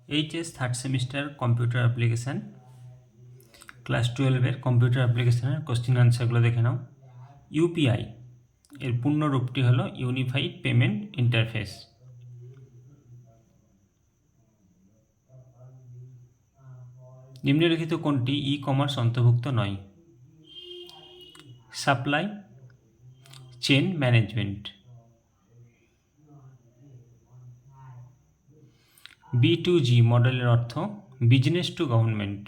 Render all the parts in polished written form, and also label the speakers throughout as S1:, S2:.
S1: HS third semester computer application class 12-এর computer অ্যাপ্লিকেশানের question আনসারগুলো দেখে নাও। ইউপিআই এর পূর্ণ রূপটি হলো ইউনিফাইড পেমেন্ট ইন্টারফেস। নিম্নলিখিত কোনটি ই কমার্স অন্তর্ভুক্ত নয়? Supply chain management. B2G মডেলের অর্থ বিজনেস টু গভর্নমেন্ট।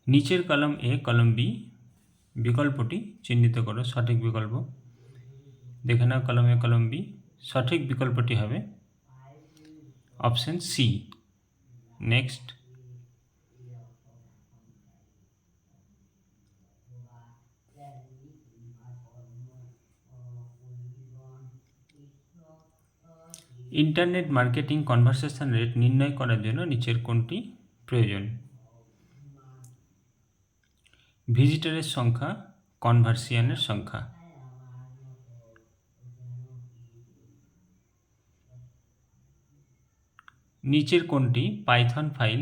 S1: নিচের কলম এ কলম বি বিকল্পটি চিহ্নিত করো সঠিক বিকল্প। দেখে নাও কলম এ কলম বি, সঠিক বিকল্পটি হবে option C. Next, internet marketing conversion rate নির্ণয় করার জন্য নিচের কোনটি প্রয়োজন? ভিজিটরের সংখ্যা, কনভার্সিয়ানের সংখ্যা। নিচের কোনটি পাইথন ফাইল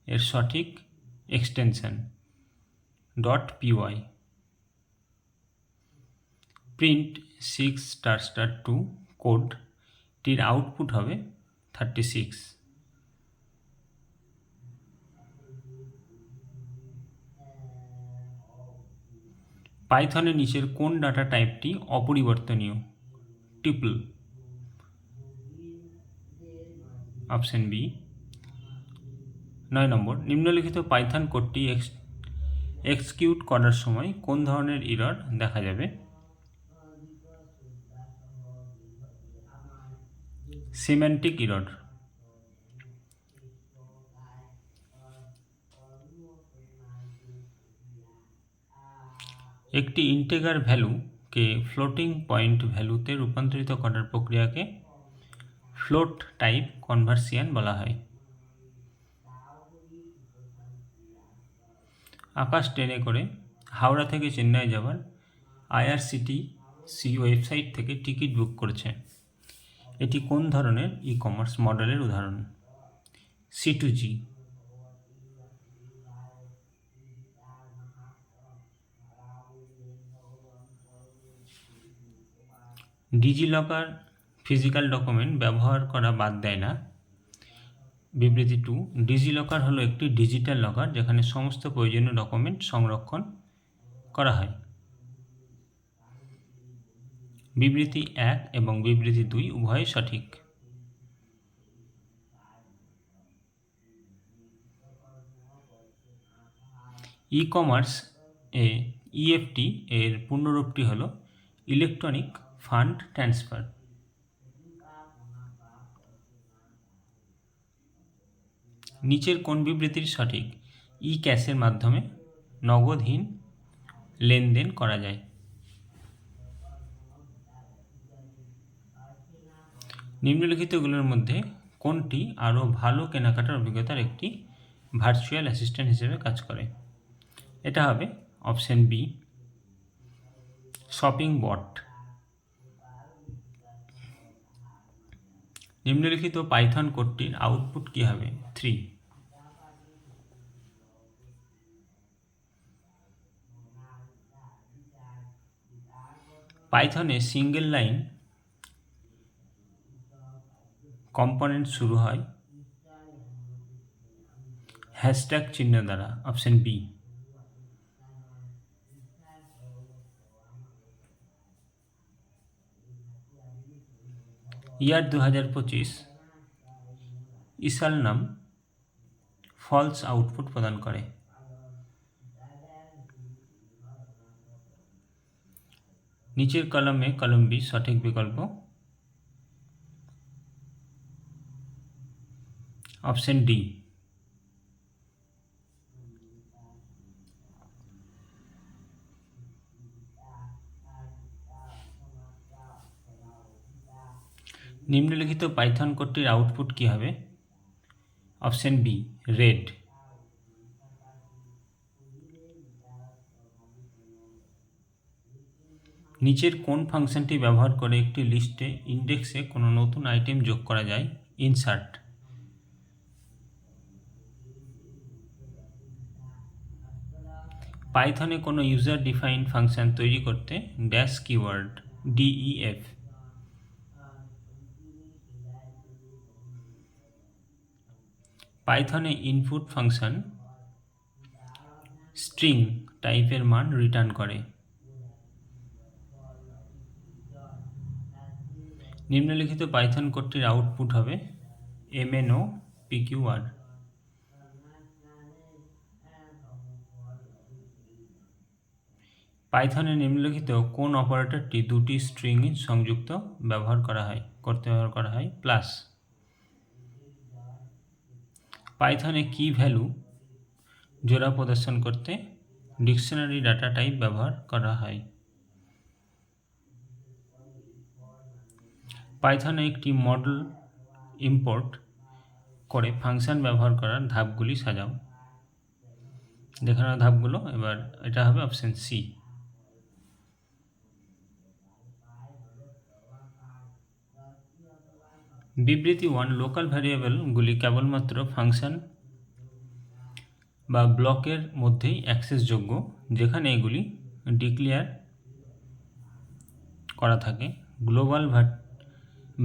S1: এর সঠিক এক্সটেনশন? .py। প্রিন্ট 6*2 কোডটির আউটপুট হবে 36। পাইথনের নিচের কোন ডাটা টাইপটি অপরিবর্তনীয়? টিপল। Option B. 9 নম্বর, নিম্নলিখিত পাইথন কোডটি এক্সিকিউট করার সময় কোন ধরনের এরর দেখা যাবে? Semantic error. একটি ইন্টিজার ভ্যালুকে ফ্লোটিং পয়েন্ট ভ্যালুতে রূপান্তরিত করার প্রক্রিয়াকে ফ্লোট টাইপ কনভার্সিয়ন বলা হয়। আকাশ ট্রেনে করে হাওড়া থেকে চেন্নাই যাওয়ার IRCTC ওয়েবসাইট থেকে টিকিট বুক করেছে। এটি কোন ধরনের ই কমার্স মডেলের উদাহরণ? C2G। ডিজিলকার ফিজিক্যাল ডকুমেন্ট ব্যবহার করা বাদ দেয় না। বিবৃতি 2, ডিজিলকার হলো একটি ডিজিটাল লকার যেখানে সমস্ত প্রয়োজনীয় ডকুমেন্ট সংরক্ষণ করা হয়। বিবৃতি 1 এবং বিবৃতি 2 উভয়ই সঠিক। ই কমার্স এ EFT এর পূর্ণরূপটি হল ইলেকট্রনিক ফান্ড ট্রান্সফার। নিচের কোন বিবৃতির সঠিক? ই ক্যাশের মাধ্যমে নগদহীন লেনদেন করা যায়। নিম্নলিখিতগুলোর মধ্যে কোনটি আরও ভালো কেনাকাটার অভিজ্ঞতার একটি ভার্চুয়াল অ্যাসিস্ট্যান্ট হিসেবে কাজ করে? এটা হবে অপশন বি, শপিং বট। নিম্নলিখিত পাইথন কোডটির আউটপুট কী হবে? 3। পাইথনে সিঙ্গেল লাইন কম্পোনেন্ট শুরু হয় হ্যাশট্যাগ চিহ্ন দ্বারা। Option B. ইয়ার 2025 ইসাল নাম ফলস আউটপুট প্রদান করে। নিচের কলমে কলম বি সঠিক বিকল্প। Option D. নিম্নলিখিত পাইথন কোডটির আউটপুট কী হবে? Option B, red. নিচের কোন ফাংশনটি ব্যবহার করে একটি লিস্টে ইন্ডেক্সে কোনো নতুন আইটেম যোগ করা যায়? ইনসার্ট। পাইথনে কোনো ইউজার ডিফাইন্ড ফাংশন তৈরি করতে ড্যাশ কিওয়ার্ড DEF। পাইথনে ইনপুট ফাংশন স্ট্রিং টাইপের মান রিটার্ন করে। নিম্নলিখিত পাইথন কোডটির আউটপুট হবে MNO PQR। পাইথনে নিম্নলিখিত কোন অপারেটরটি দুটি স্ট্রিং সংযুক্ত ব্যবহার করা হয়? প্লাস। পাইথনে কি ভ্যালু জোড়া প্রদর্শন করতে ডিকশনারি ডাটা টাইপ ব্যবহার করা হয়? পাইথনে একটি মডেল ইম্পোর্ট করে ফাংশন ব্যবহার করার ধাপগুলি সাজাও। দেখানো ধাপগুলো, এবার এটা হবে অপশন সি। বিবৃতি 1, লোকাল ভ্যারিয়েবলগুলি কেবলমাত্র ফাংশন বা ব্লকের মধ্যেই অ্যাক্সেসযোগ্য যেখানে এগুলি ডিক্লেয়ার করা থাকে। গ্লোবাল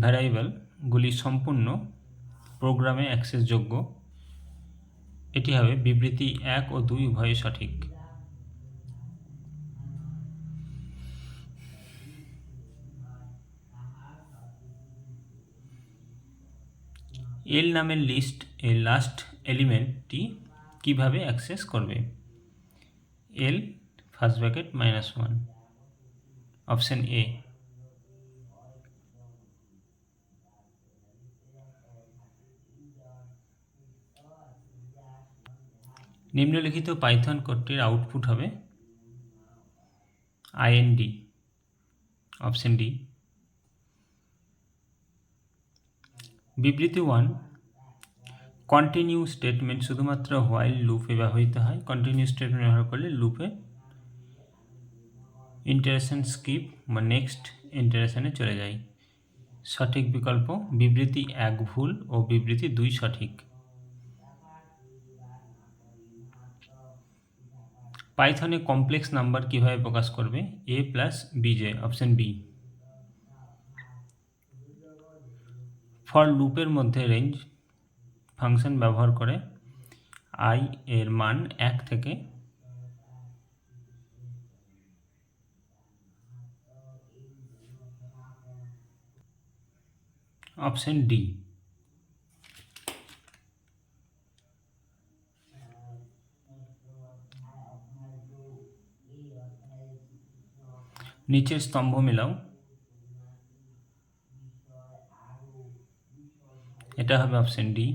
S1: ভ্যারিয়েবলগুলি সম্পূর্ণ প্রোগ্রামে অ্যাক্সেসযোগ্য। এটি হবে বিবৃতি 1 ও 2 উভয়ই সঠিক। এল নামের লিস্ট এর লাস্ট এলিমেন্টটি কিভাবে অ্যাক্সেস করবে? L (-1) option A. নিম্নলিখিত পাইথন কোডটির আউটপুট হবে IND অপশন ডি। বিবৃতি 1, কন্টিনিউ স্টেটমেন্ট শুধুমাত্র হোয়াইল লুপে ব্যবহৃত হয়। কন্টিনিউ স্টেটমেন্ট ব্যবহার করলে লুপে ইটারেশন স্কিপ বা নেক্সট ইটারেশনে চলে যায়। সঠিক বিকল্প বিবৃতি 1 ভুল ও বিবৃতি 2 সঠিক। পাইথনে কমপ্লেক্স নাম্বার কিভাবে প্রকাশ করবে? A+bj option B. ফর লুপের মধ্যে রেঞ্জ ফাংশন ব্যবহার করে I এর মান 1 থেকে অপশন ডি। নিচের স্তম্ভ মেলাও। এটা হবে অপশন ডি।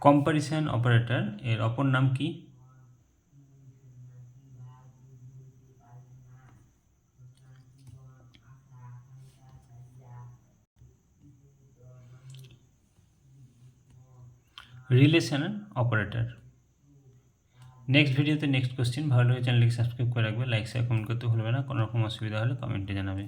S1: কম্পারিসন অপারেটর এর অপর নাম কি? Relation operator. নেক্সট ভিডিওতে নেক্সট কোশ্চেন। ভালো লাগে চ্যানেলটিকে সাবস্ক্রাইব করে রাখবে, লাইক শেয়ার কমেন্ট করতে ভুলবে না। কোনো রকম অসুবিধা হলে কমেন্টে জানাবে।